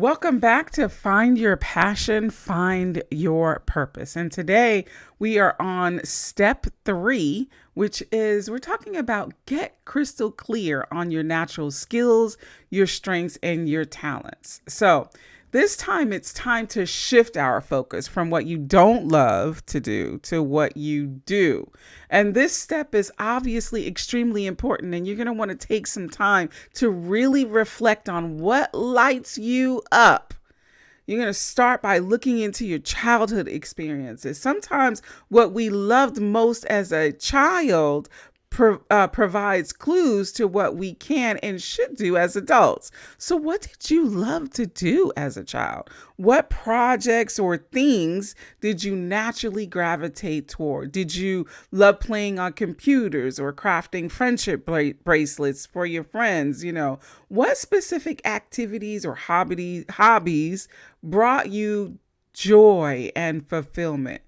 Welcome back to Find Your Passion, Find Your Purpose. And today we are on step 3, which is we're talking about get crystal clear on your natural skills, your strengths, and your talents. So this time it's time to shift our focus from what you don't love to do to what you do. And this step is obviously extremely important, and you're going to want to take some time to really reflect on what lights you up. You're going to start by looking into your childhood experiences. Sometimes what we loved most as a child provides clues to what we can and should do as adults. So, what did you love to do as a child? What projects or things did you naturally gravitate toward? Did you love playing on computers or crafting friendship bracelets for your friends? What specific activities or hobbies brought you joy and fulfillment?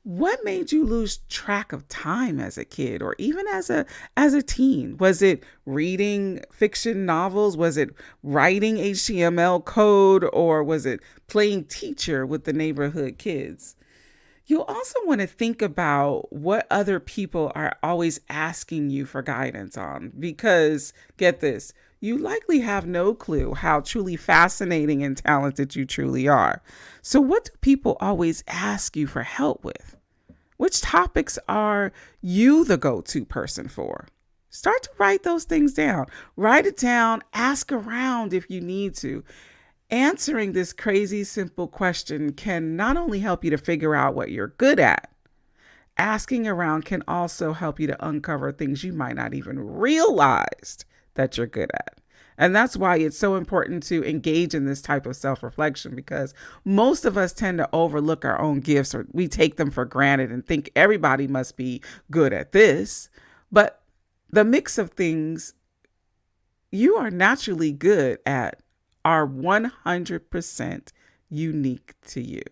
What made you lose track of time as a kid or even as a teen? Was it reading fiction novels? Was it writing HTML code, or was it playing teacher with the neighborhood kids? You'll also want to think about what other people are always asking you for guidance on, because get this, you likely have no clue how truly fascinating and talented you truly are. So what do people always ask you for help with? Which topics are you the go-to person for? Start to write those things down. Write it down. Ask around if you need to. Answering this crazy simple question can not only help you to figure out what you're good at, asking around can also help you to uncover things you might not even realize that you're good at. And that's why it's so important to engage in this type of self-reflection, because most of us tend to overlook our own gifts, or we take them for granted and think everybody must be good at this. But the mix of things you are naturally good at are 100% unique to you.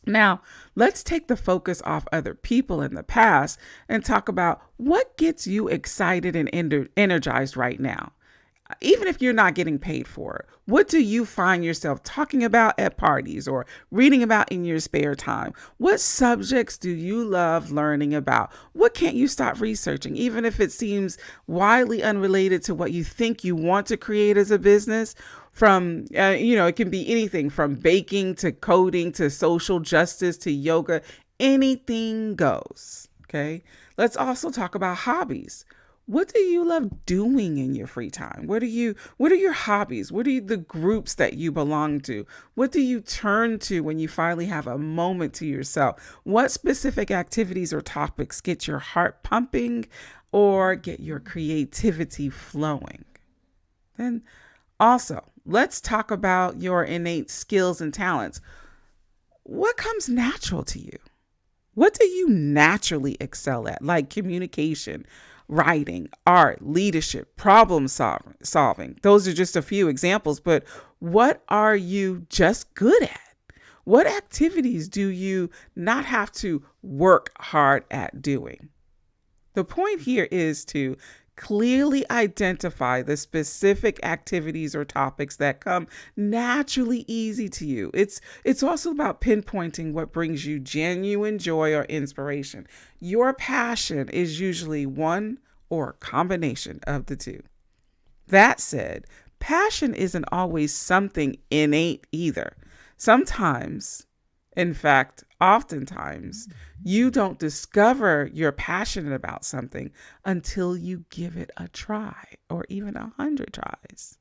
Now, let's take the focus off other people in the past and talk about what gets you excited and energized right now. Even if you're not getting paid for it, what do you find yourself talking about at parties or reading about in your spare time? What subjects do you love learning about? What can't you stop researching, even if it seems widely unrelated to what you think you want to create as a business? It can be anything from baking to coding to social justice to yoga. Anything goes. Okay. Let's also talk about hobbies. What do you love doing in your free time? What are your hobbies? What are the groups that you belong to? What do you turn to when you finally have a moment to yourself? What specific activities or topics get your heart pumping or get your creativity flowing? Then also, let's talk about your innate skills and talents. What comes natural to you? What do you naturally excel at? Like communication, writing, art, leadership, problem solving. Those are just a few examples, but what are you just good at? What activities do you not have to work hard at doing? The point here is to clearly identify the specific activities or topics that come naturally easy to you. It's also about pinpointing what brings you genuine joy or inspiration. Your passion is usually one or a combination of the two. That said, passion isn't always something innate either. Sometimes, in fact, oftentimes, you don't discover you're passionate about something until you give it a try or even 100 tries.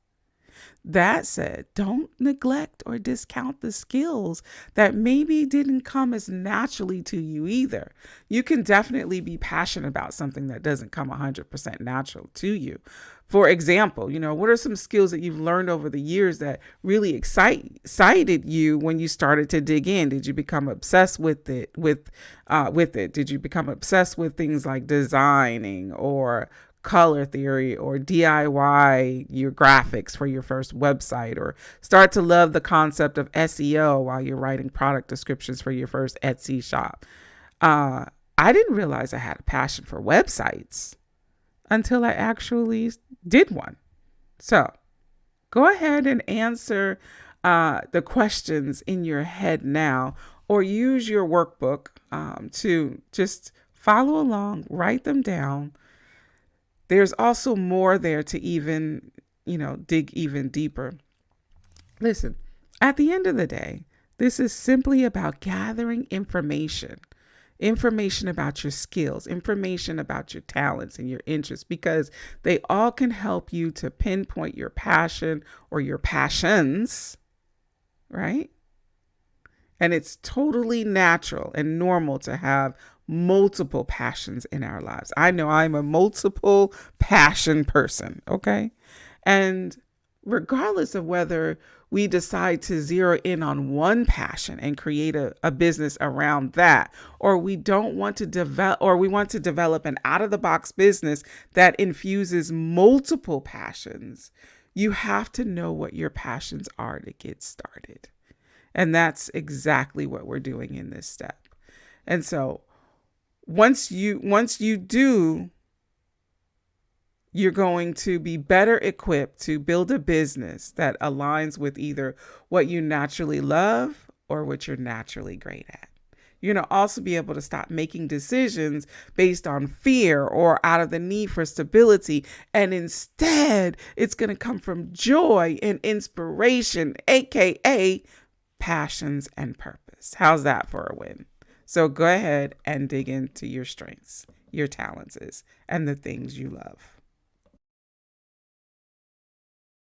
That said, don't neglect or discount the skills that maybe didn't come as naturally to you either. You can definitely be passionate about something that doesn't come 100% natural to you. For example, what are some skills that you've learned over the years that really excited you when you started to dig in? Did you become obsessed with it? Did you become obsessed with things like designing or color theory, or DIY your graphics for your first website, or start to love the concept of SEO while you're writing product descriptions for your first Etsy shop? I didn't realize I had a passion for websites until I actually did one. So Go ahead and answer the questions in your head now, or use your workbook to just follow along, write them down. There's also more there to even, dig even deeper. Listen, at the end of the day, this is simply about gathering information about your skills, information about your talents and your interests, because they all can help you to pinpoint your passion or your passions, right? And it's totally natural and normal to have multiple passions in our lives. I know I'm a multiple passion person, okay? And regardless of whether we decide to zero in on one passion and create a business around that, or we don't want to develop, or we want to develop an out of the box business that infuses multiple passions, you have to know what your passions are to get started. And that's exactly what we're doing in this step. And so once you do, you're going to be better equipped to build a business that aligns with either what you naturally love or what you're naturally great at. You're going to also be able to stop making decisions based on fear or out of the need for stability. And instead, it's going to come from joy and inspiration, AKA passions and purpose. How's that for a win? So go ahead and dig into your strengths, your talents, and the things you love.